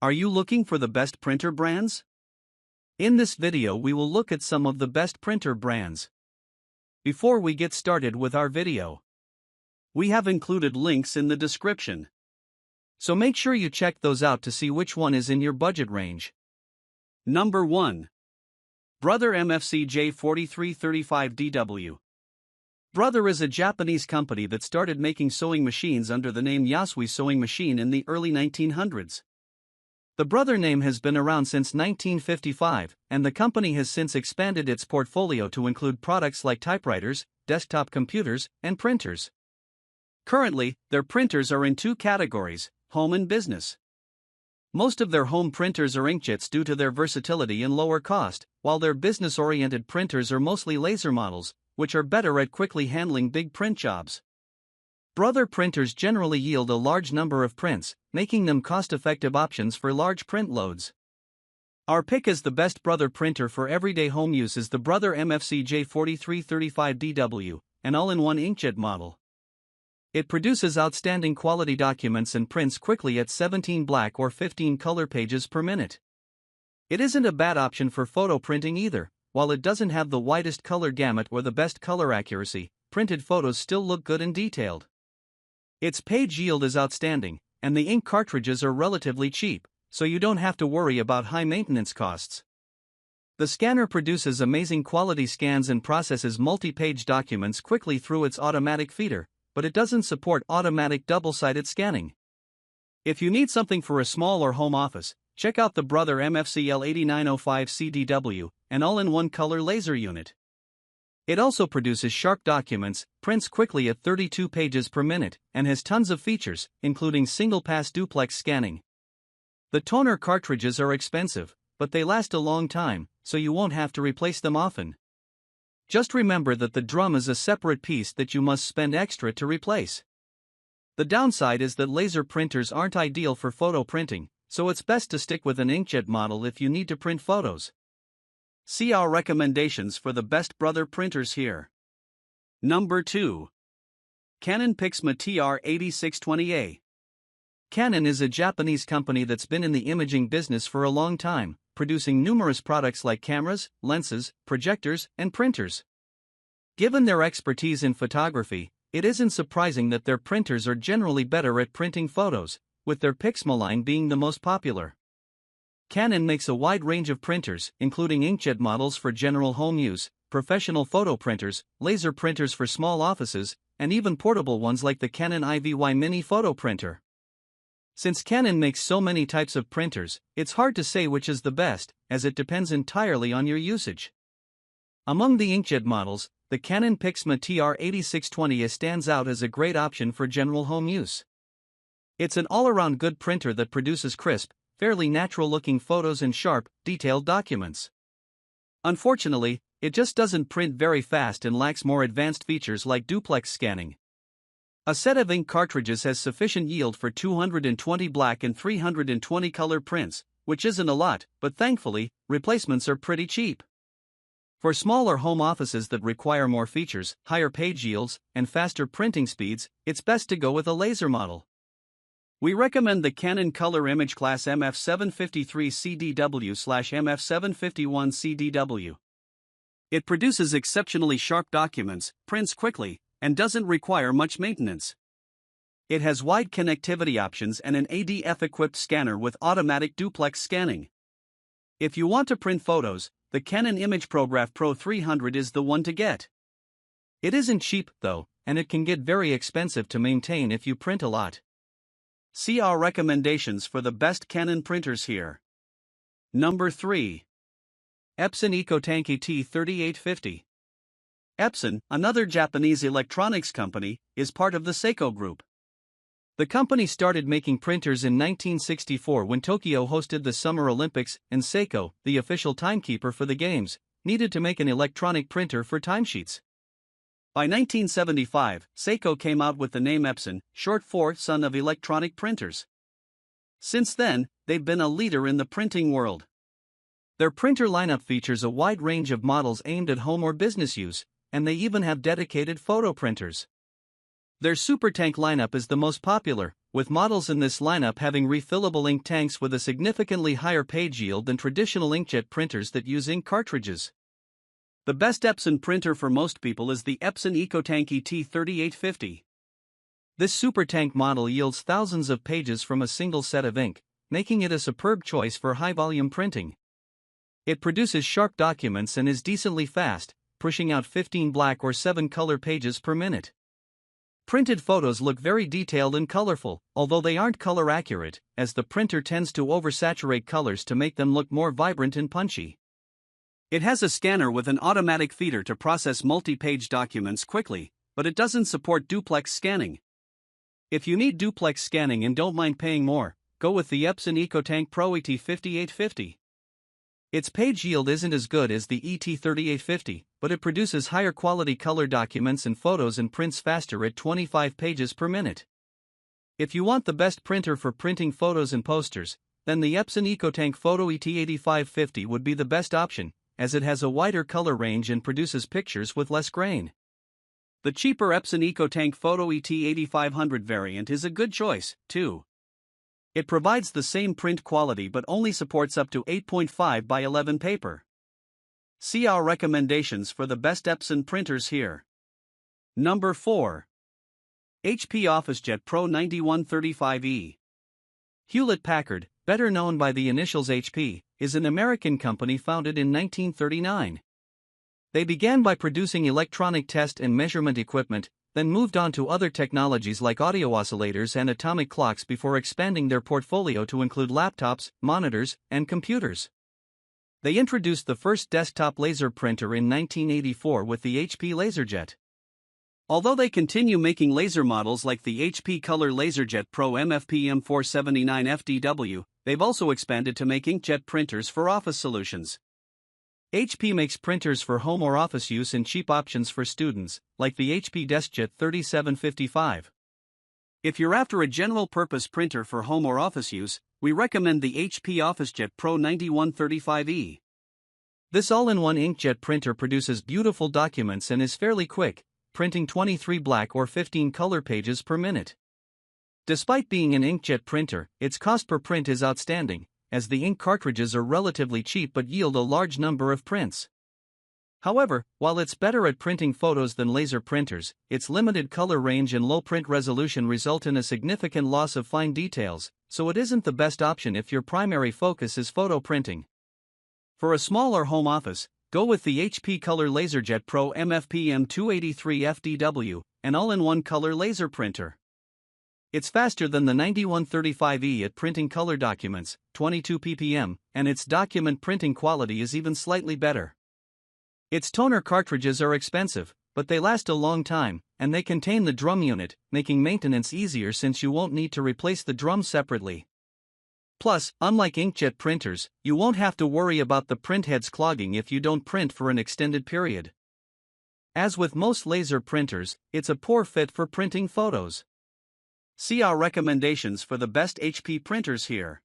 Are you looking for the best printer brands? In this video we will look at some of the best printer brands. Before we get started with our video, we have included links in the description. So make sure you check those out to see which one is in your budget range. Number 1. Brother MFCJ 4335DW. Brother is a Japanese company that started making sewing machines under the name Yasui Sewing Machine in the early 1900s. The Brother name has been around since 1955, and the company has since expanded its portfolio to include products like typewriters, desktop computers, and printers. Currently, their printers are in two categories, home and business. Most of their home printers are inkjets due to their versatility and lower cost, while their business-oriented printers are mostly laser models, which are better at quickly handling big print jobs. Brother printers generally yield a large number of prints, making them cost-effective options for large print loads. Our pick as the best Brother printer for everyday home use is the Brother MFCJ 4335DW, an all-in-one inkjet model. It produces outstanding quality documents and prints quickly at 17 black or 15 color pages per minute. It isn't a bad option for photo printing either. While it doesn't have the widest color gamut or the best color accuracy, printed photos still look good and detailed. Its page yield is outstanding, and the ink cartridges are relatively cheap, so you don't have to worry about high maintenance costs. The scanner produces amazing quality scans and processes multi-page documents quickly through its automatic feeder, but it doesn't support automatic double-sided scanning. If you need something for a small or home office, check out the Brother MFCL 8905CDW, an all-in-one color laser unit. It also produces sharp documents, prints quickly at 32 pages per minute, and has tons of features, including single-pass duplex scanning. The toner cartridges are expensive, but they last a long time, so you won't have to replace them often. Just remember that the drum is a separate piece that you must spend extra to replace. The downside is that laser printers aren't ideal for photo printing, so it's best to stick with an inkjet model if you need to print photos. See our recommendations for the best Brother printers here. Number 2. Canon Pixma TR8620A. Canon is a Japanese company that's been in the imaging business for a long time, producing numerous products like cameras, lenses, projectors, and printers. Given their expertise in photography, it isn't surprising that their printers are generally better at printing photos, with their Pixma line being the most popular. Canon makes a wide range of printers, including inkjet models for general home use, professional photo printers, laser printers for small offices, and even portable ones like the Canon IVY Mini photo printer. Since Canon makes so many types of printers, it's hard to say which is the best, as it depends entirely on your usage. Among the inkjet models, the Canon Pixma TR8620A stands out as a great option for general home use. It's an all-around good printer that produces crisp, fairly natural-looking photos and sharp, detailed documents. Unfortunately, it just doesn't print very fast and lacks more advanced features like duplex scanning. A set of ink cartridges has sufficient yield for 220 black and 320 color prints, which isn't a lot, but thankfully, replacements are pretty cheap. For smaller home offices that require more features, higher page yields, and faster printing speeds, it's best to go with a laser model. We recommend the Canon Color Image Class MF753CDW/MF751CDW. It produces exceptionally sharp documents, prints quickly, and doesn't require much maintenance. It has wide connectivity options and an ADF-equipped scanner with automatic duplex scanning. If you want to print photos, the Canon ImagePrograph Pro 300 is the one to get. It isn't cheap, though, and it can get very expensive to maintain if you print a lot. See our recommendations for the best Canon printers here. Number 3. Epson EcoTank ET3850. Epson, another Japanese electronics company, is part of the Seiko Group. The company started making printers in 1964 when Tokyo hosted the Summer Olympics, and Seiko, the official timekeeper for the games, needed to make an electronic printer for timesheets. By 1975, Seiko came out with the name Epson, short for Son of Electronic Printers. Since then, they've been a leader in the printing world. Their printer lineup features a wide range of models aimed at home or business use, and they even have dedicated photo printers. Their SuperTank lineup is the most popular, with models in this lineup having refillable ink tanks with a significantly higher page yield than traditional inkjet printers that use ink cartridges. The best Epson printer for most people is the Epson EcoTank ET3850. This super tank model yields thousands of pages from a single set of ink, making it a superb choice for high-volume printing. It produces sharp documents and is decently fast, pushing out 15 black or 7 color pages per minute. Printed photos look very detailed and colorful, although they aren't color accurate, as the printer tends to oversaturate colors to make them look more vibrant and punchy. It has a scanner with an automatic feeder to process multi-page documents quickly, but it doesn't support duplex scanning. If you need duplex scanning and don't mind paying more, go with the Epson EcoTank Pro ET5850. Its page yield isn't as good as the ET3850, but it produces higher quality color documents and photos and prints faster at 25 pages per minute. If you want the best printer for printing photos and posters, then the Epson EcoTank Photo ET8550 would be the best option, as it has a wider color range and produces pictures with less grain. The cheaper Epson EcoTank Photo ET8500 variant is a good choice, too. It provides the same print quality but only supports up to 8.5 by 11 paper. See our recommendations for the best Epson printers here. Number 4. HP OfficeJet Pro 9135E. Hewlett-Packard, better known by the initials HP, is an American company founded in 1939. They began by producing electronic test and measurement equipment, then moved on to other technologies like audio oscillators and atomic clocks before expanding their portfolio to include laptops, monitors, and computers. They introduced the first desktop laser printer in 1984 with the HP LaserJet. Although they continue making laser models like the HP Color LaserJet Pro MFPM 479 FDW, they've also expanded to make inkjet printers for office solutions. HP makes printers for home or office use and cheap options for students, like the HP DeskJet 3755. If you're after a general-purpose printer for home or office use, we recommend the HP OfficeJet Pro 9135E. This all-in-one inkjet printer produces beautiful documents and is fairly quick, printing 23 black or 15 color pages per minute. Despite being an inkjet printer, its cost per print is outstanding, as the ink cartridges are relatively cheap but yield a large number of prints. However, while it's better at printing photos than laser printers, its limited color range and low print resolution result in a significant loss of fine details, so it isn't the best option if your primary focus is photo printing. For a smaller home office, go with the HP Color LaserJet Pro MFPM 283 FDW, an all-in-one color laser printer. It's faster than the 9135E at printing color documents, 22 ppm, and its document printing quality is even slightly better. Its toner cartridges are expensive, but they last a long time, and they contain the drum unit, making maintenance easier since you won't need to replace the drum separately. Plus, unlike inkjet printers, you won't have to worry about the print heads clogging if you don't print for an extended period. As with most laser printers, it's a poor fit for printing photos. See our recommendations for the best HP printers here.